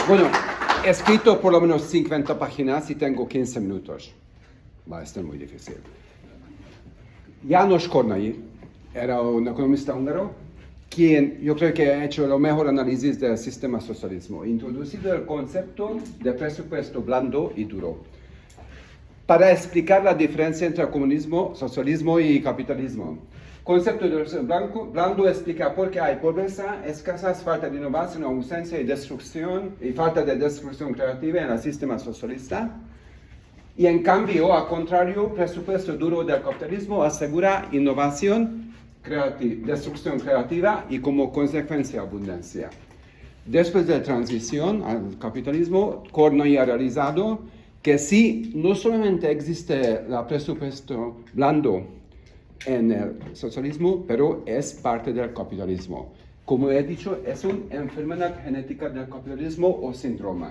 Bueno, he escrito por lo menos 50 páginas y tengo 15 minutos. Va a estar muy difícil. János Kornai era un economista húngaro, quien yo creo que ha hecho el mejor análisis del sistema socialismo, introducido el concepto de presupuesto blando y duro, para explicar la diferencia entre comunismo, socialismo y capitalismo. Concepto de blando explica por qué hay pobreza, escasez, falta de innovación, ausencia y destrucción, y falta de destrucción creativa en el sistema socialista. Y en cambio, al contrario, presupuesto duro del capitalismo asegura innovación, destrucción creativa y como consecuencia abundancia. Después de la transición al capitalismo, Kornai ha realizado que sí, no solamente existe el presupuesto blando en el socialismo, pero es parte del capitalismo. Como he dicho, es una enfermedad genética del capitalismo o síndrome.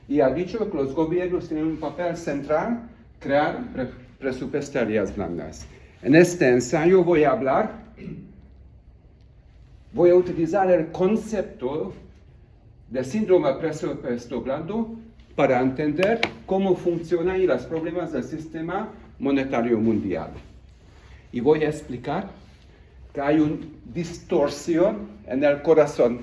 Y ha dicho que los gobiernos tienen un papel central, crear presupuestarias blandas. En este ensayo voy a utilizar el concepto del síndrome presupuesto blando para entender cómo funcionan los problemas del sistema monetario mundial. Y voy a explicar que hay una distorsión en el corazón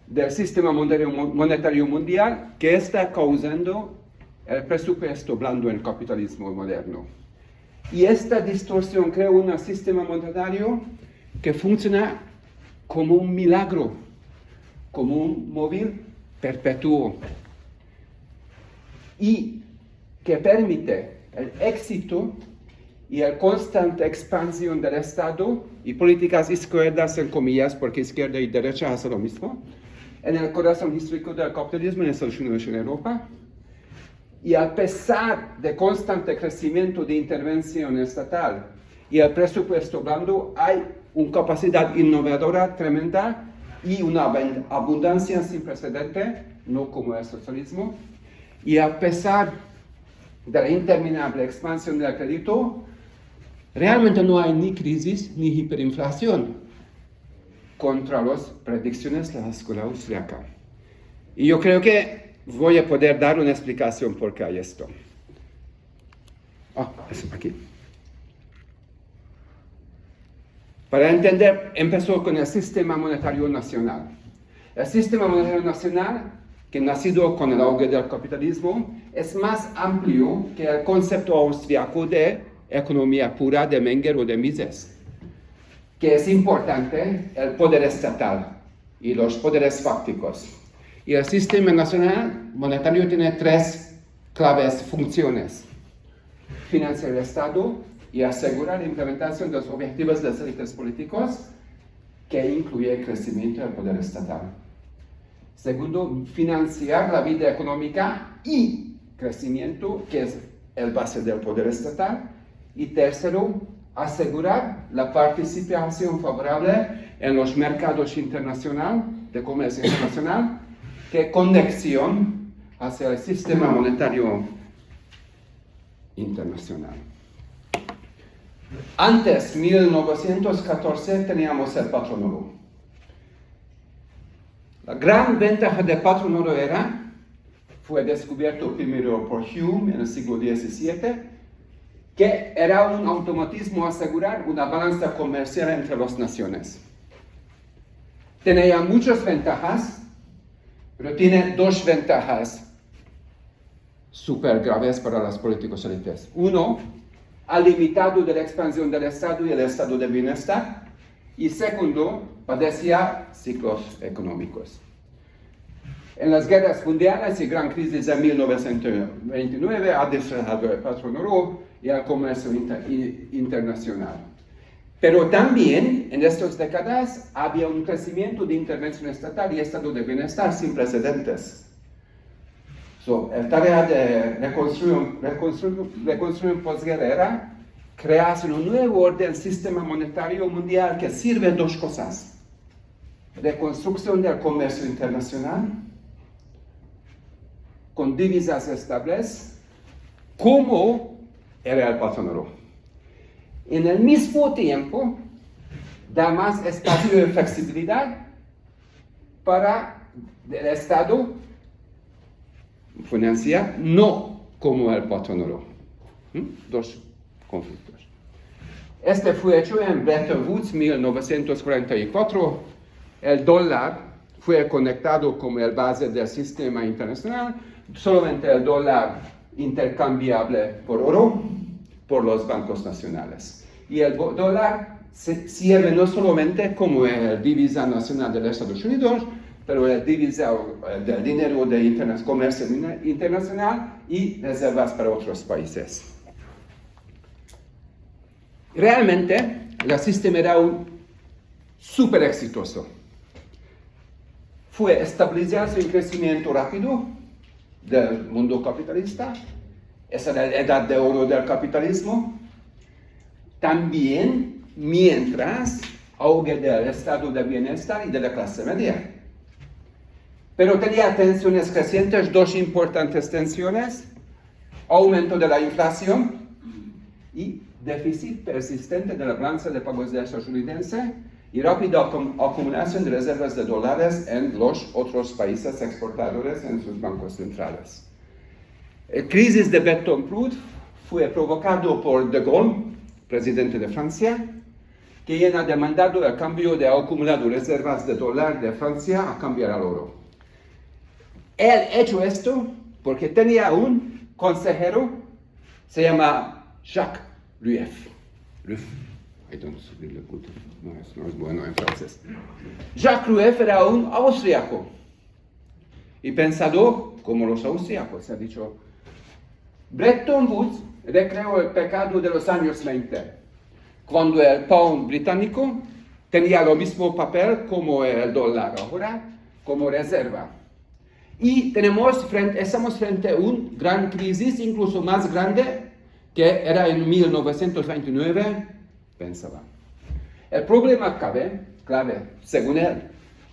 del sistema monetario mundial que está causando el presupuesto blando en el capitalismo moderno. Y esta distorsión crea un sistema monetario que funciona como un milagro, como un móvil perpetuo, y que permite el éxito y la constante expansión del Estado y políticas izquierdas, en comillas, porque izquierda y derecha hacen lo mismo, en el corazón histórico del capitalismo en Estados Unidos y en Europa. Y a pesar de constante crecimiento de intervención estatal y el presupuesto blando, hay una capacidad innovadora tremenda y una abundancia sin precedente, no como el socialismo. Y a pesar de la interminable expansión del crédito, realmente no hay ni crisis ni hiperinflación contra las predicciones de la escuela austriaca. Y yo creo que voy a poder dar una explicación por qué hay esto. Eso aquí. Para entender, empezó con el sistema monetario nacional. El sistema monetario nacional, que nacido con el auge del capitalismo, es más amplio que el concepto austriaco de economía pura de Menger o de Mises, que es importante el poder estatal y los poderes fácticos. Y el sistema nacional monetario tiene tres claves funciones: financiar el Estado y asegurar la implementación de los objetivos de las élites políticos, que incluye el crecimiento del poder estatal. Segundo, financiar la vida económica y crecimiento, que es el base del poder estatal. Y tercero, asegurar la participación favorable en los mercados internacionales, de comercio internacional, que conexión hacia el sistema monetario internacional. Antes, 1914, teníamos el patrón oro. La gran ventaja del patrón oro fue descubierto primero por Hume en el siglo XVII, que era un automatismo asegurar una balanza comercial entre las naciones. Tenía muchas ventajas, pero tiene dos ventajas súper graves para los políticos élites. Uno, ha limitado de la expansión del Estado y el estado de bienestar. Y segundo, padecía ciclos económicos. En las guerras mundiales y gran crisis de 1929 ha destrozado el patrón oro y el comercio internacional. Pero también en estas décadas había un crecimiento de intervención estatal y estado de bienestar sin precedentes. La tarea de reconstrucción posguerra era crear un nuevo orden sistema monetario mundial que sirve dos cosas: reconstrucción del comercio internacional con divisas estables, como era el patrón oro. En el mismo tiempo, da más espacio de flexibilidad para del Estado financia, no como el patrón oro. Dos conflictos. Este fue hecho en Bretton Woods 1944. El dólar fue conectado como el base del sistema internacional, solamente el dólar intercambiable por oro por los bancos nacionales. Y el dólar sirve no solamente como el divisa nacional de los Estados Unidos, pero el divisa del dinero de comercio internacional y reservas para otros países. Realmente, el sistema era súper exitoso. Fue estabilizarse el crecimiento rápido del mundo capitalista. Esa era la edad de oro del capitalismo. También mientras auge del estado de bienestar y de la clase media. Pero tenía tensiones crecientes, dos importantes tensiones: aumento de la inflación y déficit persistente de la balanza de pagos estadounidense y rápida acumulación de reservas de dólares en los otros países exportadores en sus bancos centrales. La crisis de Bretton Woods fue provocado por De Gaulle, presidente de Francia, quien ha demandado el cambio de acumulado reservas de dólar de Francia a cambiar al oro. Él ha hecho esto porque tenía un consejero, se llama Jacques Rueff. I don't really good. No es bueno en francés. Jacques Rueff era un austríaco y pensado como los austríacos. Se ha dicho, Bretton Woods recreó el pecado de los años 20, cuando el pound británico tenía lo mismo papel como el dólar ahora, como reserva. Y estamos frente a una gran crisis, incluso más grande, que era en 1929, pensaba. El problema clave, según él,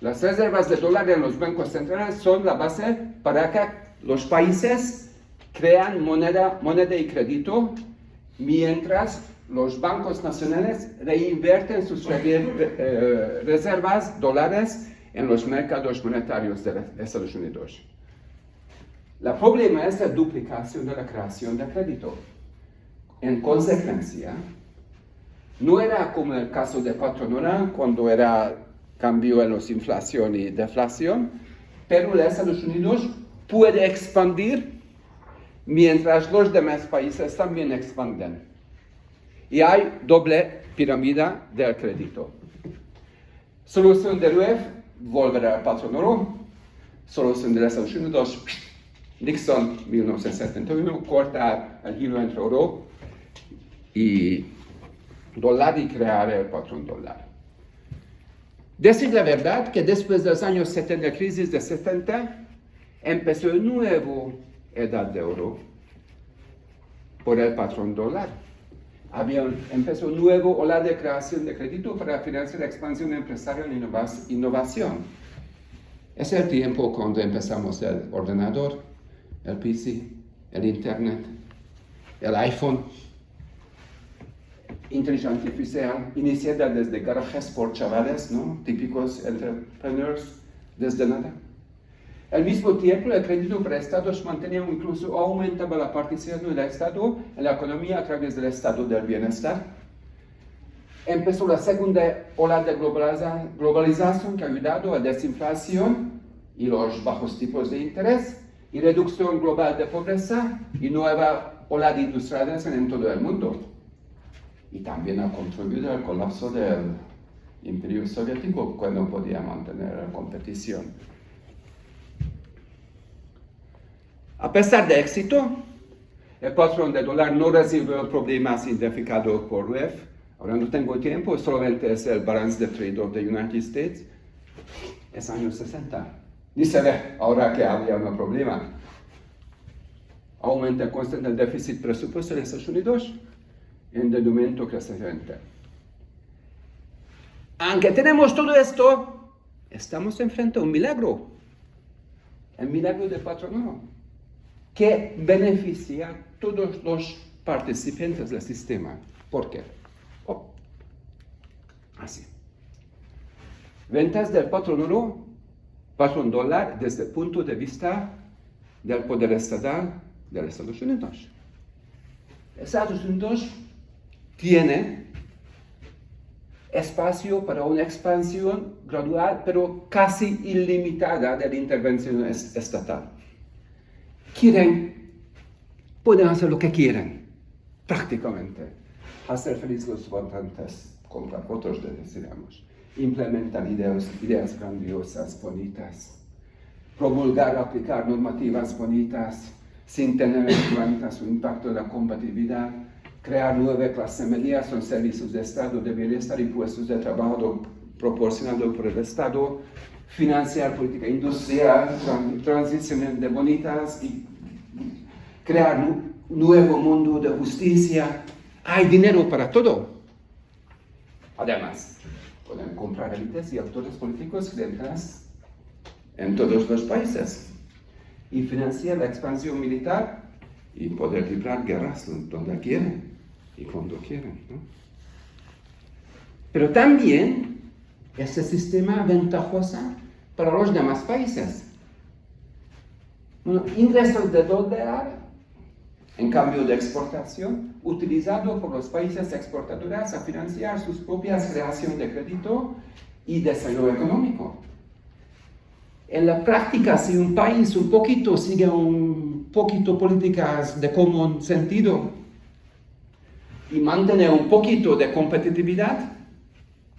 las reservas de dólar en los bancos centrales son la base para que los países crean moneda y crédito, mientras los bancos nacionales reinvierten sus reservas dólares en los mercados monetarios de Estados Unidos. El problema es la duplicación de la creación de crédito. En consecuencia, no era como el caso de patronal, cuando era cambio en los inflación y deflación, pero los Estados Unidos puede expandir mientras los demás países también expanden. Y hay doble pirámide del crédito. Solución de Rueff, volver al patrón oro. Solución de los Estados Unidos, Nixon, 1971, cortar el hilo entre oro y dólar y crear el patrón dólar. Decir la verdad que después de los años 70, la crisis de 70, empezó una nueva edad de oro por el patrón dólar. Empezó una nueva ola de creación de crédito para financiar la expansión empresarial y innovación. Es el tiempo cuando empezamos el ordenador, el PC, el Internet, el iPhone, inteligencia artificial, iniciada desde garajes por chavales, ¿no? Típicos entrepreneurs, desde nada. Al mismo tiempo, el crédito para estados mantenía o incluso aumentaba la participación del Estado en la economía a través del estado del bienestar. Empezó la segunda ola de globalización que ha ayudado a desinflación y los bajos tipos de interés y reducción global de pobreza y nueva ola de industrialización en todo el mundo. Y también ha contribuido al colapso del Imperio Soviético, cuando no podía mantener la competición. A pesar del éxito, el patrón de dólar no recibió el problema identificado por Rueff. Ahora no tengo tiempo, solamente es el balance de trade of the United States. Es años 60. Ni se ve ahora que había un problema. Aumenta constante el déficit presupuestario de Estados Unidos, endeudamiento creciente. Aunque tenemos todo esto, estamos enfrente a un milagro. El milagro del patronato, que beneficia a todos los participantes del sistema. ¿Por qué? Así. Ventas del patronato patrón dólar desde el punto de vista del poder estatal de los Estados Unidos. Estados Unidos tiene espacio para una expansión gradual, pero casi ilimitada de la intervención estatal. Pueden hacer lo que quieren, prácticamente. Hacer felices los votantes, comprar votos, digamos. Implementar ideas grandiosas, bonitas. Promulgar, aplicar normativas bonitas, sin tener en cuenta su impacto en la competitividad. Crear nueva clase media, son servicios de Estado de bienestar y puestos de trabajo proporcionados por el Estado. Financiar política industrial, transiciones bonitas y crear un nuevo mundo de justicia. Hay dinero para todo. Además, pueden comprar élites y actores políticos clientas en todos los países y financiar la expansión militar y poder librar guerras donde quieren y cuando quieren, ¿no? Pero también este sistema ventajoso para los demás países. Ingresos de dólar en cambio de exportación, utilizado por los países exportadores a financiar sus propias creaciones de crédito y desarrollo económico. En la práctica, si un país sigue un poquito políticas de común sentido y mantiene un poquito de competitividad,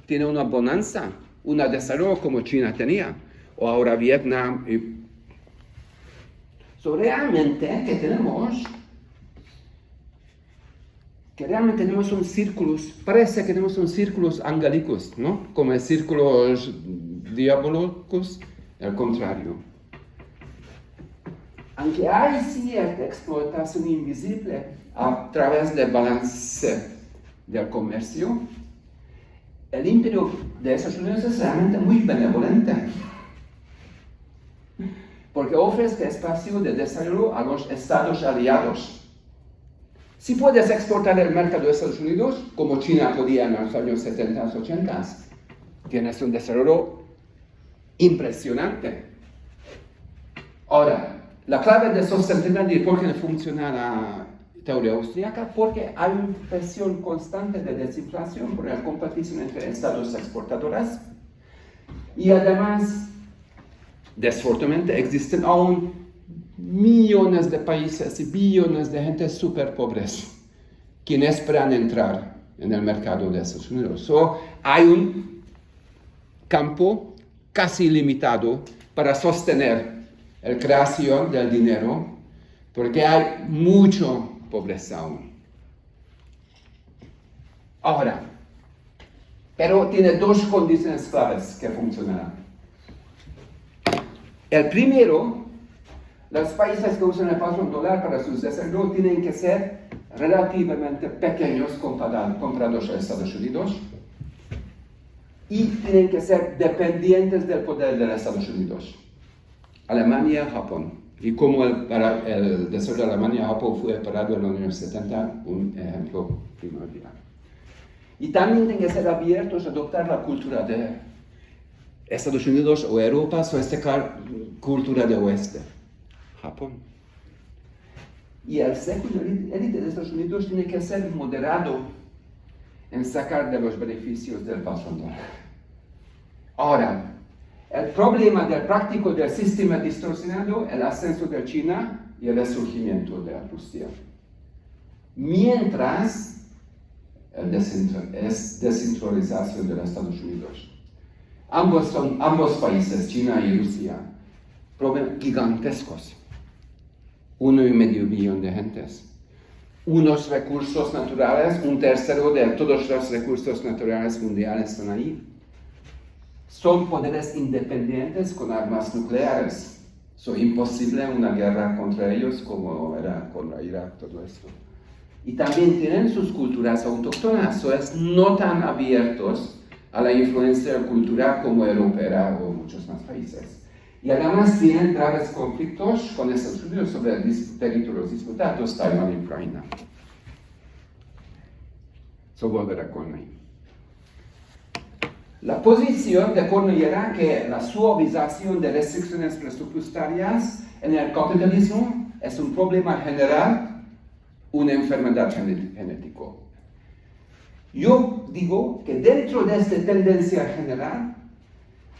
tiene una bonanza, un desarrollo como China tenía, o ahora Vietnam. Realmente tenemos un círculos, parece que tenemos un círculos angélicos, ¿no? Como círculos diabólicos, al contrario. Aunque hay cierta explotación invisible a través del balance del comercio, el imperio de Estados Unidos es realmente muy benevolente, porque ofrece espacio de desarrollo a los estados aliados. Si puedes exportar el mercado de Estados Unidos, como China podía en los años 70, 80, tienes un desarrollo impresionante. Ahora, la clave de sostenibilidad y por qué funciona la teoría austríaca, porque hay una presión constante de desinflación por la competición entre estados exportadores y además, desafortunadamente, existen aún millones de países y billones de gente súper pobres quienes esperan entrar en el mercado de Estados Unidos. Hay un campo casi limitado para sostener la creación del dinero, porque hay mucha pobreza aún. Ahora, pero tiene dos condiciones claves que funcionarán. El primero, los países que usan el patrón dólar para sus desarrollos tienen que ser relativamente pequeños comparados a Estados Unidos y tienen que ser dependientes del poder de los Estados Unidos. Alemania, Japón. Y como el desarrollo de Alemania y Japón fue parado en los años 70, un ejemplo primordial. Y también tienen que ser abiertos a adoptar la cultura de Estados Unidos o Europa, o esta cultura de oeste, Japón. Y el século élite de Estados Unidos tiene que ser moderado en sacar de los beneficios del patrón dólar. Ahora, el problema del práctico del sistema distorsionado, el ascenso de China y el resurgimiento de Rusia. Mientras, es descentralización de los Estados Unidos. Ambos países, China y Rusia, problemas gigantescos. 1,5 billón de gentes. Unos recursos naturales, un tercero de todos los recursos naturales mundiales están ahí. Son poderes independientes con armas nucleares. Es imposible una guerra contra ellos como era contra Irak, todo esto. Y también tienen sus culturas autóctonas, no tan abiertos a la influencia cultural como europea o muchos más países. Y además tienen graves conflictos con Estados Unidos sobre territorios disputados, Taiwán y Ucrania. Volverá con ahí. La posición de Cornell era que la suavización de restricciones presupuestarias en el capitalismo es un problema general, una enfermedad genética. Yo digo que dentro de esta tendencia general,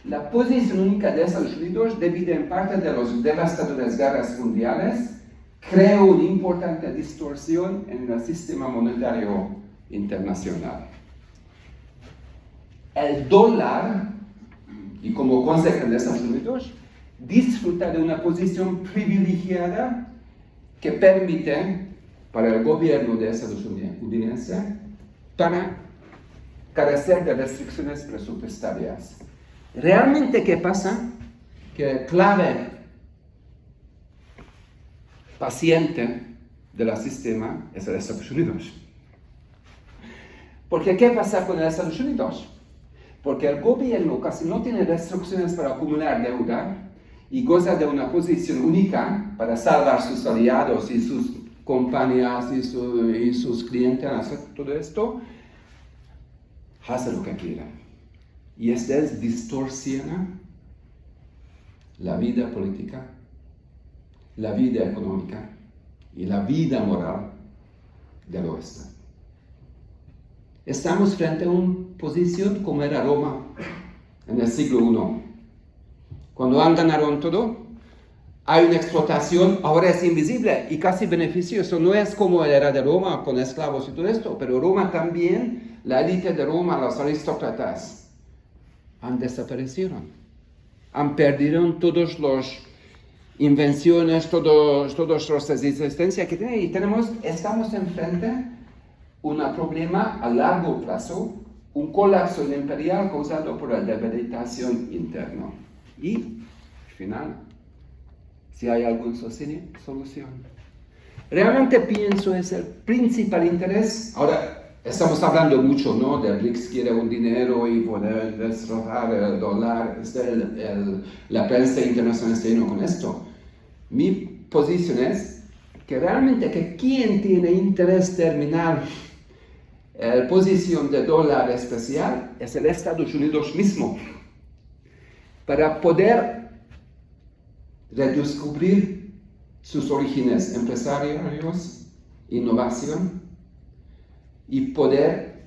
la posición única de Estados Unidos, debido en parte de las devastadoras guerras mundiales, creó una importante distorsión en el sistema monetario internacional. El dólar, y como consecuencia de Estados Unidos, disfruta de una posición privilegiada que permite para el gobierno de Estados Unidos para carecer de restricciones presupuestarias. ¿Realmente qué pasa? Que el clave paciente del sistema es el Estados Unidos. Porque ¿qué pasa con el Estados Unidos? Porque el gobierno casi no tiene restricciones para acumular deuda y goza de una posición única para salvar sus aliados y sus compañías y sus clientes, hacer todo esto, hace lo que quiera. Y esto distorsiona la vida política, la vida económica y la vida moral del oeste. Estamos frente a una posición como era Roma en el siglo I. Cuando han ganado todo, hay una explotación, ahora es invisible y casi beneficioso. No es como era de Roma con esclavos y todo esto, pero Roma también, la élite de Roma, los aristócratas, han desaparecido. Han perdido todas las invenciones, todas las existencias que tienen y estamos enfrente un problema a largo plazo, un colapso imperial causado por la debilitación interna. Y, al final, si hay alguna solución. Realmente pienso es el principal interés. Ahora, estamos hablando mucho, ¿no? De BRICS quiere un dinero y poder destrozar el dólar. La prensa internacional está llena con esto. Mi posición es que realmente que quien tiene interés terminal la posición de dólar especial es el Estados Unidos mismo, para poder redescubrir sus orígenes empresariales, innovación, y poder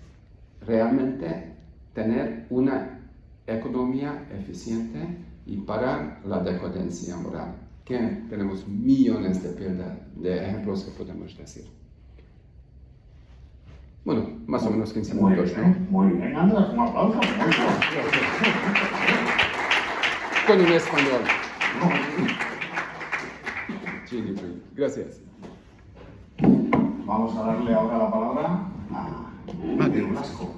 realmente tener una economía eficiente y parar la decadencia moral, que tenemos millones de ejemplos que podemos decir. Bueno, más o menos 15 minutos, ¿no? Muy bien, Andrés, un aplauso. Muy bien. Con un español. Sí, gracias. Vamos a darle ahora la palabra a Diego Blasco.